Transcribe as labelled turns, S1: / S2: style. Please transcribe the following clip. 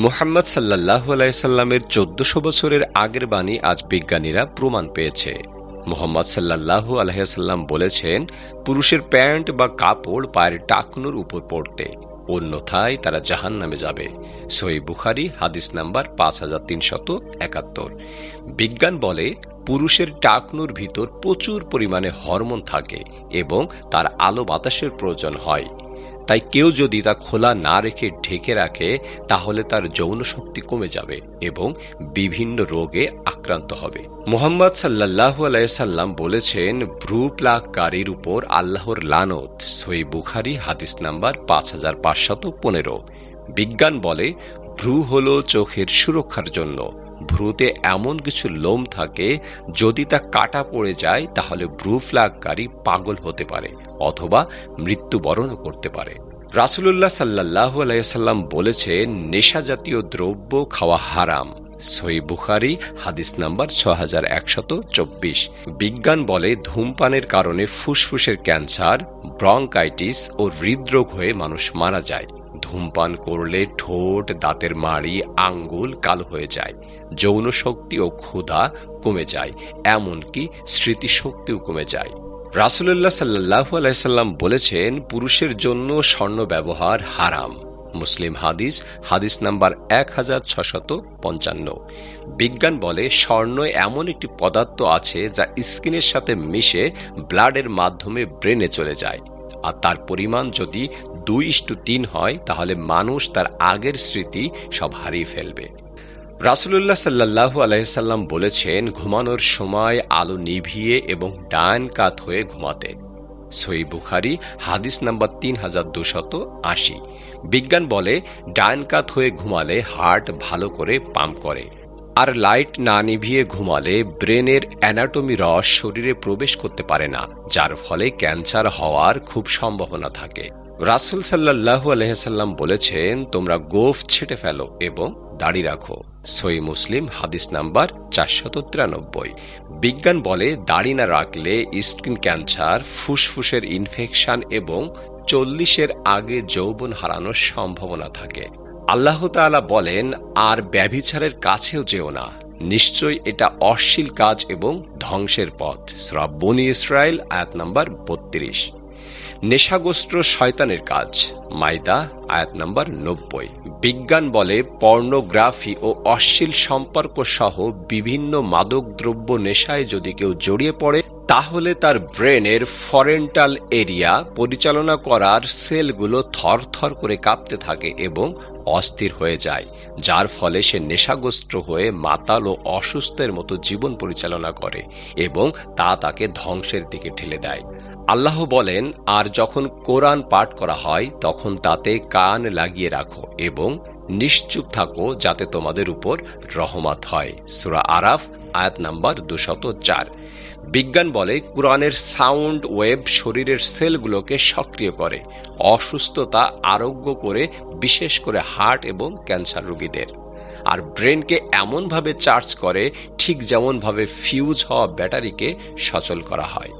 S1: মুহাম্মদ সাল্লাল্লাহু আলাইহি সাল্লামের ১৪০০ বছরের আগের বাণী আজ বিজ্ঞানীরা প্রমাণ পেয়েছে। মুহাম্মদ সাল্লাল্লাহু আলাইহি সাল্লাম বলেছেন, পুরুষের প্যান্ট বা কাপড় পায়ের টাকনুর উপর পড়তে, অন্যথায় তারা জাহান্নামে যাবে। সহিহ বুখারী হাদিস নাম্বার ৫৩৭১। বিজ্ঞান বলে, পুরুষের টাকনুর ভিতর প্রচুর পরিমাণে হরমোন থাকে এবং তার আলো বাতাসের প্রয়োজন হয়। তাই কেউ যদি তা খোলা না রেখে ঢেকে রাখে, তাহলে তার যৌন শক্তি কমে যাবে এবং বিভিন্ন রোগে আক্রান্ত হবে। মুহাম্মদ সাল্লাল্লাহু আলাইহি সাল্লাম বলেছেন, ভ্রু প্লাগকারীর উপর আল্লাহর লানত। সহিহ বুখারী হাদিস নাম্বার ৫৫১৫। বিজ্ঞান বলে, ভ্রু হলো চোখের সুরক্ষার জন্য। ভ্রুতে এমন কিছু লোম থাকে, যদি তা কাটা পড়ে যায় তাহলে ভ্রু প্লাগকারী পাগল হতে পারে অথবা মৃত্যুবরণও করতে পারে। রাসূলুল্লাহ সাল্লাল্লাহু আলাইহি সাল্লাম বলেছেন, নেশা জাতীয় দ্রব্য খাওয়া হারাম। সহিহ বুখারী হাদিস নাম্বার ৬১২৪। বিজ্ঞান বলে, ধূমপানের কারণে ফুসফুসের ক্যান্সার, ব্রঙ্কাইটিস ও হৃদরোগ হয়ে মানুষ মারা যায়। ধূমপান করলে ঠোঁট, দাঁতের মাড়ি, আঙ্গুল কালো হয়ে যায়, যৌন শক্তি ও ক্ষুধা কমে যায়, এমনকি স্মৃতিশক্তিও কমে যায়। রাসূলুল্লাহ সাল্লাল্লাহু আলাইহি সাল্লাম বলেছেন, পুরুষের জন্য স্বর্ণ ব্যবহার হারাম। মুসলিম হাদিস হাদিস নাম্বার ১৬৫৫। বিজ্ঞান বলে, স্বর্ণ এমন একটি পদার্থ আছে যা স্কিনের সাথে মিশে ব্লাডের মাধ্যমে ব্রেনে চলে যায়, আর তার পরিমাণ যদি ২:৩ হয়, তাহলে মানুষ তার আগের স্মৃতি সব হারিয়ে ফেলবে। রাসূলুল্লাহ সাল্লাল্লাহু আলাইহি সাল্লাম বলেছেন, ঘুমানোর সময় আলো নিভিয়ে এবং ডান কাত হয়ে ঘুমাতে। সহিহ বুখারী হাদিস নাম্বার ৩২৮০। বিজ্ঞান বলে, ডান কাত হয়ে ঘুমালে হার্ট ভালো করে পাম্প করে, আর লাইট না নিভিয়ে ঘুমালে ব্রেনের অ্যানাটমি রস শরীরে প্রবেশ করতে পারে না, যার ফলে ক্যান্সার হওয়ার খুব সম্ভাবনা থাকে। রাসূল সাল্লাল্লাহু আলাইহি সাল্লাম বলেছেন, তোমরা গোঁফ ছেঁটে ফেলো এবং দাড়ি রাখো। সহিহ মুসলিম হাদিস নাম্বার ৪৯৩। বিজ্ঞান বলে, দাড়ি না রাখলে স্কিন ক্যান্সার, ফুসফুসের ইনফেকশন এবং ৪০-এর আগে যৌবন হারানোর সম্ভাবনা থাকে। আল্লাহ তাআলা বলেন, আর ব্যভিচারের কাছেও যেও না, নিশ্চয়ই এটা অশ্লীল কাজ এবং ধ্বংসের পথ। সূরা বনী ইসরাইল আয়াত নাম্বার ৩২। নেশাগ্রস্ত শয়তানের কাজ, মাইদা আয়াত নাম্বার ৯০। বিজ্ঞান বলে, পর্নোগ্রাফি ও অশ্লীল সম্পর্ক সহ বিভিন্ন মাদক দ্রব্য নেশায় যদি কেউ জড়িয়ে পড়ে, তাহলে তার ব্রেনের ফরেন্টাল এরিয়া পরিচালনা করার সেলগুলো থরথর করে কাঁপতে থাকে এবং অস্থির হয়ে যায়, যার ফলে সে নেশাগ্রস্ত হয়ে মাতাল ও অসুস্থের মতো জীবন পরিচালনা করে এবং তা তাকে ধ্বংসের দিকে ঠেলে দেয়। আল্লাহ বলেন, আর যখন কোরআন পাঠ করা হয় তখন তাতে কান লাগিয়ে রাখো এবং নিশ্চুপ থাকো, যাতে তোমাদের উপর রহমত হয়। সূরা আরাফ আয়াত নাম্বার ২০৪। বিজ্ঞান বলে, কোরআনের সাউন্ড ওয়েভ শরীরের সেলগুলোকে সক্রিয় করে, অসুস্থতা আরোগ্য করে, বিশেষ করে হার্ট এবং ক্যান্সার রোগীদের, আর ব্রেনকে এমনভাবে চার্জ করে ঠিক যেমনভাবে ফিউজ হওয়া ব্যাটারিকে সচল করা হয়।